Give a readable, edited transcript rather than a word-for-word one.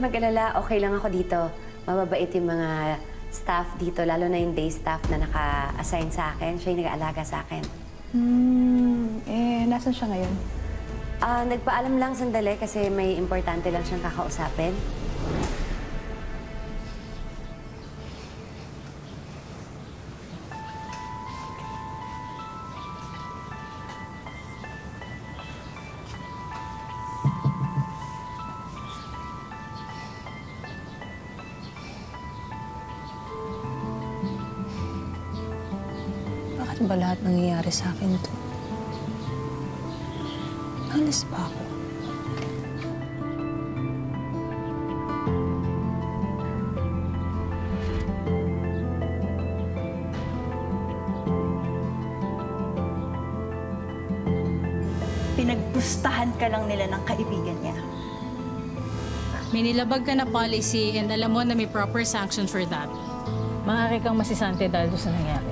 Mag-alala, okay lang ako dito. Mababait yung mga staff dito, lalo na yung day staff na naka-assign sa akin. Siya yung nag-aalaga sa akin. Nasaan siya ngayon? Nagpaalam lang sandali kasi may importante lang siyang kakausapin. Bakit ba lahat nangyayari sa akin to? Alis ba ako? Pinagpustahan ka lang nila ng kaibigan niya. May nilabag ka na policy and alam mo na may proper sanction for that. Maaari kang masisante dahil doon sa nangyari.